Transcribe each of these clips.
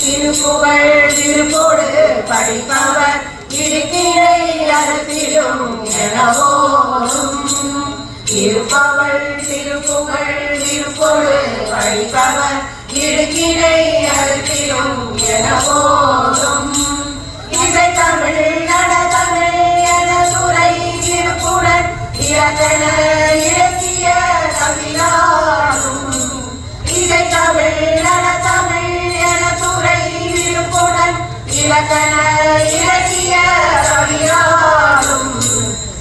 திருப்புகழ் திருப்போடு படிப்பவர் இடுக்கினை அரசிலும் எனவோரும் இருப்பவள் திருப்புகழ் திருப்போடு படிப்பவர் இடுக்கினை அரசிலும் எனவோரும் இசை தமிழ் நட தமிழ் என துறை திருப்புடன் இலக்கண இலக்கிய தமிழாடும் இசை தமிழ் நட தமிழ் என துறை திருப்புடன் இலக்கண இலக்கிய தமிழாடும்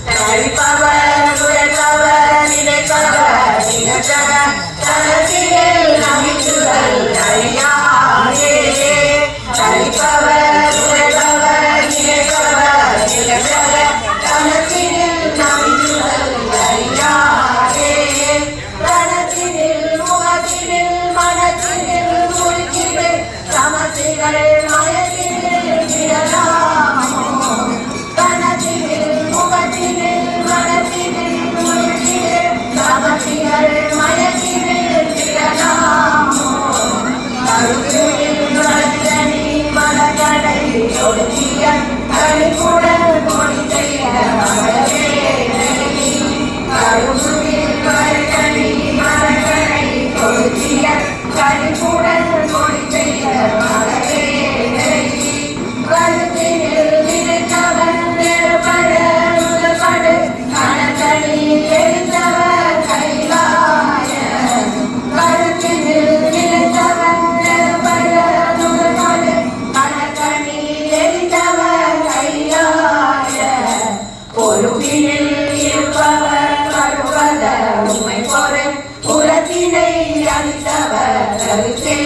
தரிப்பவர் உரைப்பவர் நினைப்பவர் நிகழ்த்தவர் தனத்தினில் நம்பிச்சுதல் அறியாயே தரிப்பவர் உரைப்பவர் நினைப்பவர் நிகழ்த்தவர் தனத்தினில் நம்பிச்சுதல் அறியாயே தனத்தினில் முகத்தினில் மனத்தினில் முழுக்கினில் சமத்திகள் மயத்தினில் விடலாமோ கனத்தினில் முகத்தினில் மனத்தினில் முழுக்கினில் சமத்திகள் மயத்தினில் விடலாமோ கருத்தினில் மலர்கனி மலர்கடை ஒடுக்கிய கனிப்புடன் மொழி செய்ய மலரே கருத்தினில் மலர்கனி மலர்கடை ஒடுக்கிய கனிப்புடன் மொழி செய்ய மலரே கருத்தினில் நினைத்தவன் நெருப்பட முதல்படு கணக்கணில் எரிந்தவர் கைலாய கருத்தினில் நினைத்தவன் நெருப்பட முதல்படு கணக்கணில் எரிந்தவர் கைலாய பொறுப்பினில் இருப்பவர் பருவத உண்மை பொருள் புறத்தினை அளித்தவர் கருத்தே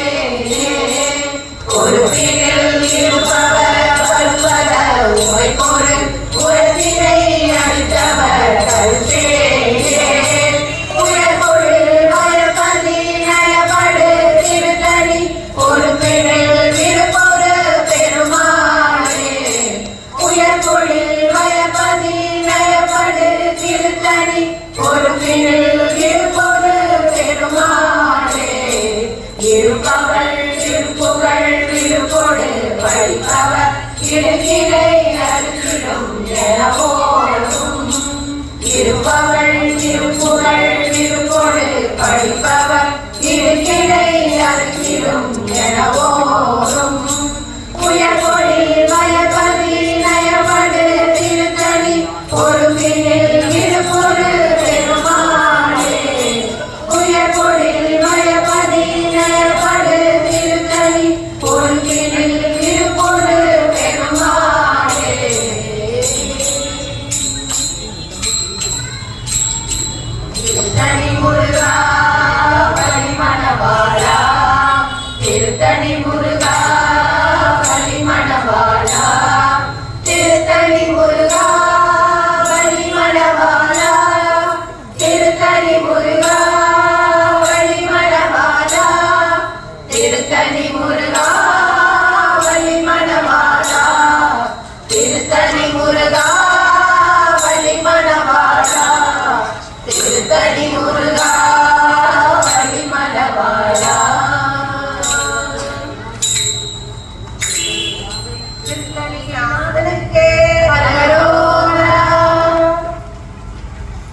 பொறுப்பினில் இருப்பவர் பருவத உண்மை பொருள் புறத்தினை அளித்தவர் கருத்தே உயர்பொருள் வயப்பதி நயப்படு திருத்தணி பொறுப்பினில் திருப்பொரு பெருமாளே உயர்பொருள் வயப்பதி நயப்படு திருத்தணி பொறுப்பினில் திருப்பொரு பெருமாளே இருப்பவள் திருப்புகழ் திருப்பொடு படிப்பவர் இடுக்கினை அறுத்திடும் எனவோரும் இருப்பவள் திருப்புகழ் திருப்பொடு படிப்பவர் இடுக்கினை அறுத்திடும் எனவோரும் உயர்பொழில் வயப்பதி நயப்படு திருத்தணி பொறுப்பினில் திருப்பொரு பெருமாளே உயர்பொழில் வயப்பதி நயப்படு திருத்தணி பொறுப்பினில் திருப்பொரு பெருமாளே திருத்தணி முருகா வழிமணவாளா திருத்தணி முருகா வழிமணவாளா திருத்தணி முருகா வழிமணவாளா திருத்தணி முருகா வழிமணவாளா திருத்தணி முருகா வழிமணவாளா திருத்தணி முருகா வழிமணவாளா திருத்தணி முருகா வழிமணவாளா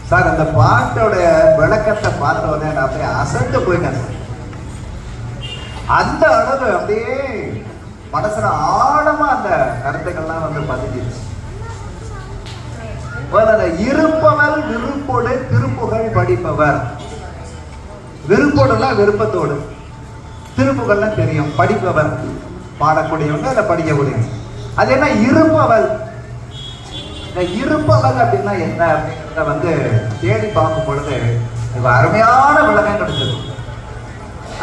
சார் அந்த பாட்டோட விளக்கத்தை பார்த்த உடனே நான் அப்படியே அசந்து போயிட்டேன். அந்த அளவு அப்படியே மனசுல ஆழமா அந்த கருத்துக்கள்லாம் வந்து பதிஞ்சிருச்சு. இருப்பவர் விருப்போடு திருப்புகழ் படிப்பவர். விருப்போடுனா விருப்பத்தோடு, திருப்புகள்னா தெரியும், படிப்பவர் பாடக்கூடியவங்க அதை படிக்கக்கூடியவங்க. அது என்ன இருப்பவள்? இந்த இருப்பவள் அப்படின்னா என்ன அப்படிங்கிறத வந்து தேடி பார்க்கும் பொழுது அருமையான விளக்கம் கிடைச்சது.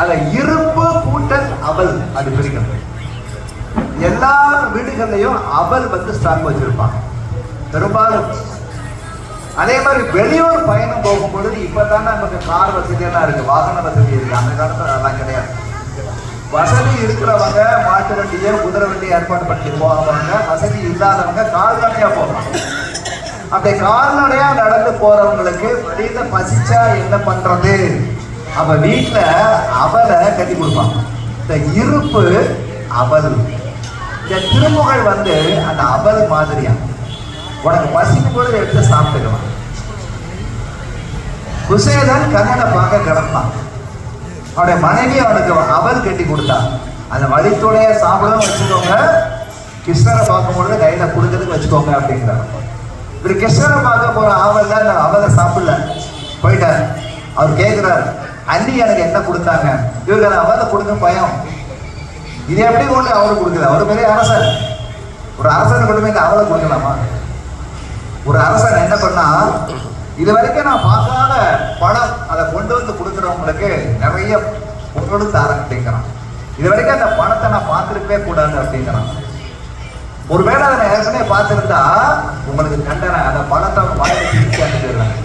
அத இருப்பு கூட்டல் அவள் அது பிரிக்கிறது. எல்லா வீடுகள்லையும் அவள் வந்து ஸ்டாக் வச்சிருப்பாங்க பெரும்பாலும். அதே மாதிரி வெளியூர் பயணம் போகும் பொழுது இப்பதான் நமக்கு கார் வசதி எல்லாம் இருக்கு, வாகன வசதி இருக்கு. அந்த காலத்துல அதெல்லாம் கிடையாது. வசதி இருக்கிறவங்க மாட்டு வண்டியை குதிரை வண்டியை ஏற்பாடு பண்ணி போவாங்க. வசதி இல்லாதவங்க கால்நடையா போவாங்க. அப்படி கால்நடையா நடந்து போறவங்களுக்கு வழியில பசிச்சா என்ன பண்றது? அவ வீட்டுல அவளை கட்டி கொடுப்பாங்க. இந்த இருப்பு அவல். இந்த திருப்புகழ் வந்து அந்த அவல் மாதிரியா, உனக்கு பசிக்கும் போது எடுத்து சாப்பிட்டுக்கலாம். குசேலன் கண்ணனை பார்க்க கிடந்தான். அவனுடைய மனைவி அவனுக்கு அவல் கட்டி கொடுத்தா. அந்த வழித்துடைய சாப்பிடவும் வச்சுக்கோங்க, கிருஷ்ணரை பார்க்கும்பொழுது கையில கொடுக்கறதுக்கு வச்சுக்கோங்க அப்படிங்கிறார். இப்படி கிருஷ்ணரை பார்க்க போற ஆவல்ல அந்த அவலை சாப்பிடல, போயிட்டார். அவர் கேட்கிறார், அண்ணி எனக்கு என்ன கொடுத்தாங்க? இவருக்கு அந்த அவலை கொடுக்க பயம். இது எப்படி கொண்டு அவருக்கு கொடுக்குது? அவர் பெரிய அரசர். ஒரு அரசன் கொண்டு போய் அவலை கொடுக்கலாமா? ஒரு அரசன் என்ன பண்ணா, இது வரைக்கும் நான் பார்க்காத பணம், அதை கொண்டு வந்து கொடுக்குறவங்களுக்கு நிறைய பொருள் தர அப்படிங்கிறான். இது வரைக்கும் அந்த பணத்தை நான் பார்த்துருக்கவே கூடாது அப்படிங்கிறான். ஒருவேளை அதை ஏற்கனவே பார்த்துருந்தா உங்களுக்கு கண்டன அந்த பணத்தை வாயில திருச்சி அனுப்பிடுறாங்க.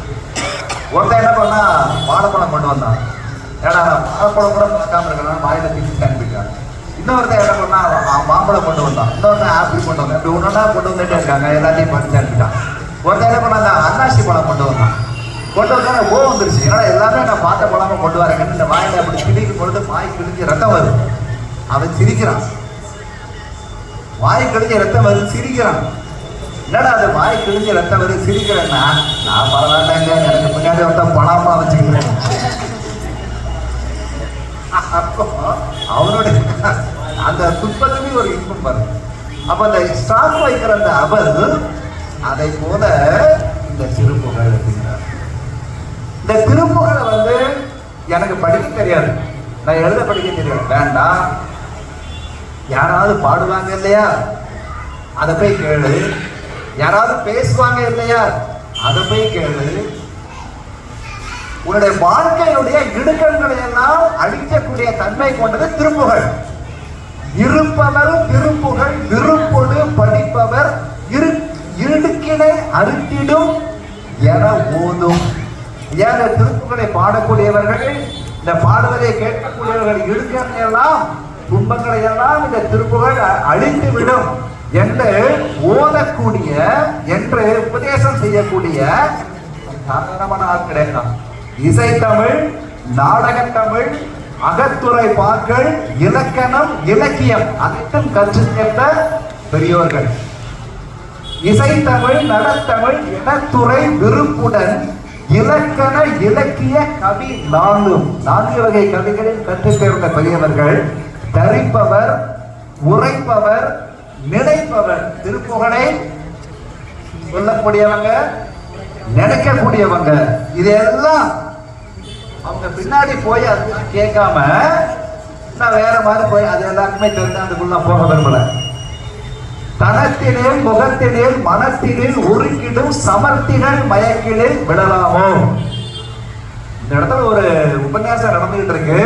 ஒருத்தன் என்ன பண்ணா, வாழைப்பழம் கொண்டு வந்தான். ஏன்னா வாழைப்பழம் கூட பார்க்காம இருக்கிறான், வாயில திருச்சி அனுப்பிட்டாங்க. இன்னொருத்தன் என்ன பண்ணா, மாம்பழம் கொண்டு வந்தான். இன்னொருத்தன் ஆப்பிள் கொண்டு வந்தான். இப்படி ஒன்றா கொண்டு வந்துட்டே இருக்காங்க, எல்லாத்தையும் பறிச்சு அனுப்பிட்டான். ஒருத்தன் என்ன பண்ணா, அந்த அன்னாசி பழம் கொண்டு வந்தான். கொண்டு வந்தா வந்துருச்சு. ஏன்னா எல்லாமே நான் பார்த்த பழமா கொண்டு வரேன். இந்த வாயில அப்படி கிழிக்கும் பொழுது வாய் கிழிஞ்சு ரத்தம் வருது. அவன் சிரிக்கிறான். வாய் கிழிஞ்ச ரத்தம் வருது, சிரிக்கிறான். என்னடா அது வாய் கிழிஞ்ச ரத்தம் வருது சிரிக்கிறேன்னா, நான் பரவாயில்லைங்க, எனக்கு பின்னாடி ஒருத்த பணமா வச்சுக்கிறேன். அப்போ அவனுடைய அந்த துன்பத்துக்கு ஒரு இன்பம் வரும். அப்ப அந்த ஸ்டாக் வைக்கிற அந்த அவல், அதை போல இந்த திருப்புகழ் அப்படிங்கிறார். இந்த திருப்புகழை வந்து எனக்கு படிக்க தெரியாது, நான் எழுத படிக்க தெரியாது, வேண்டாம். யாராவது பாடுவாங்க இல்லையா, அதை போய் கேளு. யாராவது பேசுவாங்க இல்லையா, அதை போய் கேளு. உன்னுடைய வாழ்க்கையுடைய இடுக்கண்களை எல்லாம் அழிக்கக்கூடிய தன்மை கொண்டது திருப்புகழ். இருப்பவர் திருப்புகழ் விருப்பொடு படிப்பவர் இடுக்கினை அறுத்திடும் என ஓதும். ஏன் திருப்புகளை பாடக்கூடியவர்கள், இந்த பாடுவதை கேட்கக்கூடியவர்கள் இடுக்கணை எல்லாம் துன்பங்களை எல்லாம் இந்த திருப்புகழ் அழித்து விடும் என்று ஓதக்கூடிய, என்று உபதேசம் செய்யக்கூடிய சாதாரணமான ஆள் கிடையாது. இசைத்தமிழ், நாடகத்தமிழ், அகத்துறை பாக்கள், இலக்கணம், இலக்கியம் அனைத்தும் கற்று சேர்ந்த பெரியோர்கள். இசைத்தமிழ், நடத்தமிழ், இனத்துறை விருப்புடன் இலக்கண இலக்கிய கவி நான்கு வகை கவிகளில் கற்று சேர்ந்த பெரியவர்கள். தரிப்பவர், உரைப்பவர், நினைப்பவர். திருப்புகழை சொல்லக்கூடியவங்க, நினைக்கக்கூடியவங்க. இதெல்லாம் அவங்க பின்னாடி போய் அது கேட்காம நான் வேற மாதிரி போய் அது எல்லாருக்குமே தெரிஞ்சு அதுக்குள்ள போக விரும்பல. தனத்திலே முகத்திலே மனத்திலே உருக்கிடும் சமர்த்திகள் மயக்கிலே விடலாமோ. இந்த இடத்துல ஒரு உபன்யாசம் நடந்துகிட்டு இருக்கு,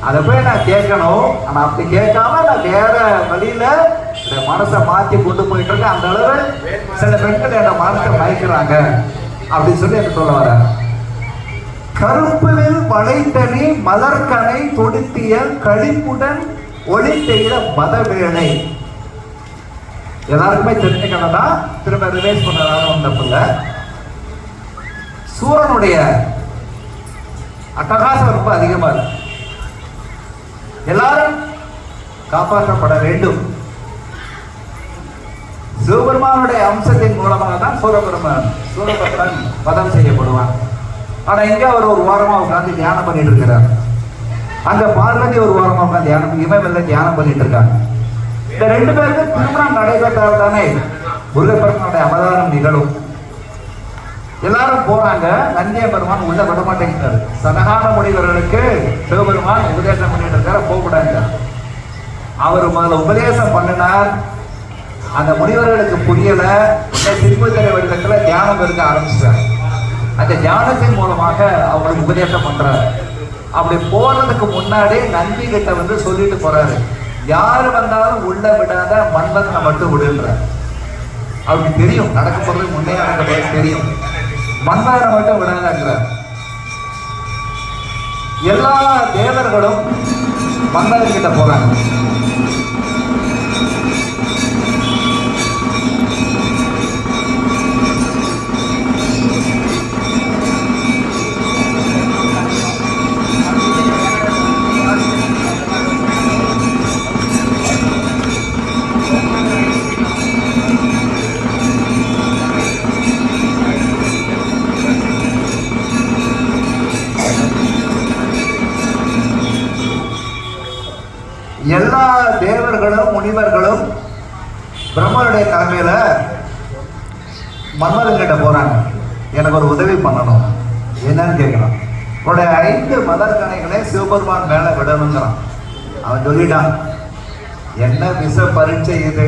அதை போய் நான் கேட்கணும். ஆனா அப்படி கேட்காம நான் வேற வழியில என் மனசை மாத்தி கொண்டு போயிட்டு இருக்கேன். அந்த அளவு சில பெண்கள் என் மனசை மயக்கிறாங்க அப்படின்னு சொல்லி எனக்கு சொல்ல வர. கருப்புவில் வளைத்தனி மலர்கனை தொடுத்திய கழிப்புடன் ஒளி செய்த மதவேளை. எல்லாருக்குமே தெரிஞ்சுக்கணும்னா திரும்ப ரிவைஸ் பண்ணதான வந்த பிள்ளை. சூரனுடைய அட்டகாசம் ரொம்ப அதிகமா இருக்கு. எல்லாரும் காப்பாற்றப்பட வேண்டும். சிவபெருமானுடைய அம்சத்தின் மூலமாக தான் சூரபத்ரன் வதம் செய்யப்படுவான். ஆனா இங்க அவர் ஒரு வாரமா உட்காந்து தியானம் பண்ணிட்டு இருக்கிறார். அங்க பார்வதி ஒரு வாரமா உட்காந்து தியானம் பண்ணிட்டு இருக்காங்க. இந்த ரெண்டு பேருக்கு திருமணம் நடைபெற்றால் தானே முருகப்பெருமானுடைய அவதாரம் நிகழும். எல்லாரும் போறாங்க. நந்திய பெருமான் உள்ள விட மாட்டேங்கிறாரு. சனகான முனிவர்களுக்கு சிவபெருமான் உபதேசம் பண்ணிட்டு இருக்காரு, போகக்கூடாது. அவர் முதல்ல உபதேசம் பண்ணினார். அந்த முனிவர்களுக்கு புரியல. திருப்பதிரை வடிவத்துல தியானம் இருக்க ஆரம்பிச்சார். அந்த தியானத்தின் மூலமாக அவங்களுக்கு உபதேசம் பண்றாரு. அப்படி போறதுக்கு முன்னாடி நந்தி கிட்ட வந்து சொல்லிட்டு போறாரு, யாரு வந்தாலும் உள்ள விடாத மன்மதனை மட்டும் விடுன்ற. அவருக்கு தெரியும் நடக்க போறது முன்னே தெரியும். மன்மதனை மட்டும் விடாதங்கிற. எல்லா தேவர்களும் மன்மதன் கிட்ட போறாங்க. எல்லா தேவர்களும் முனிவர்களும் பிரம்மனுடைய தலைமையில மன்மதன் கிட்ட போறாங்க. எனக்கு ஒரு உதவி பண்ணணும், என்னன்னு கேட்கலாம். உன்னுடைய 5 மலர்கணைகளை சிவபெருமான் மேல விடணுங்கிறான். அவன் சொல்லிட்டான், என்ன விச பரீட்சை இது,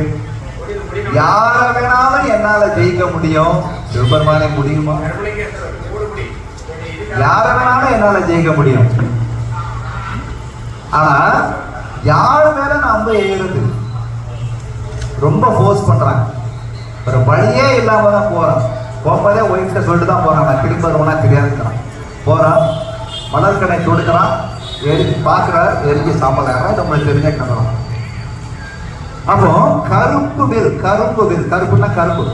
யார வேணாலும் என்னால ஜெயிக்க முடியும், சிவபெருமானே முடியுமா? யார வேணாலும் என்னால ஜெயிக்க முடியும், ஆனா யார் மேல நான் அம்பு ஏறுது? ரொம்ப ஃபோர்ஸ் பண்றாங்க. ஒரு வழியே இல்லாம தான் போறான். போகும்போதே ஒய்ஃப்ட சொல்லிட்டு தான் போறான், நான் திரும்ப வருவனா தெரியாதுங்கிறான். போறான், மலர்கனை கொடுக்குறான், எரிஞ்சு பார்க்குறார், எரிஞ்சு சாப்பிட்றாங்க. நம்மளுக்கு தெரிஞ்ச கணவன். அப்போ கருப்பு வில், கரும்பு வில், கருப்புன்னா கரும்பு,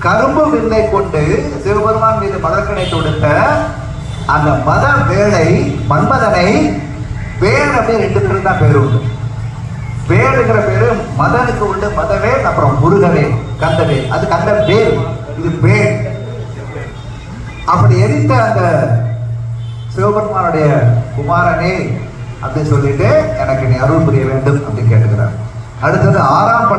கரும்பு வில்லை கொண்டு சிவபெருமான் மீது மலர்கனை தொடுத்த அந்த மத வேளை மன்மதனை, வேல் அப்படின்னு 2 பேரும் தான் பேரு உண்டு. வேலுங்கிற பேரு மதனுக்கு உண்டு, மதவேல், அப்புறம் முருகவேல், கந்தவேல். அது கந்த வேல், இது வேல். அப்படி எரித்த அந்த சிவபெருமானுடைய குமாரனே அப்படின்னு சொல்லிட்டு எனக்கு நீ அருள் புரிய வேண்டும் அப்படின்னு கேட்டுக்கிறார். அடுத்தது 6ஆம்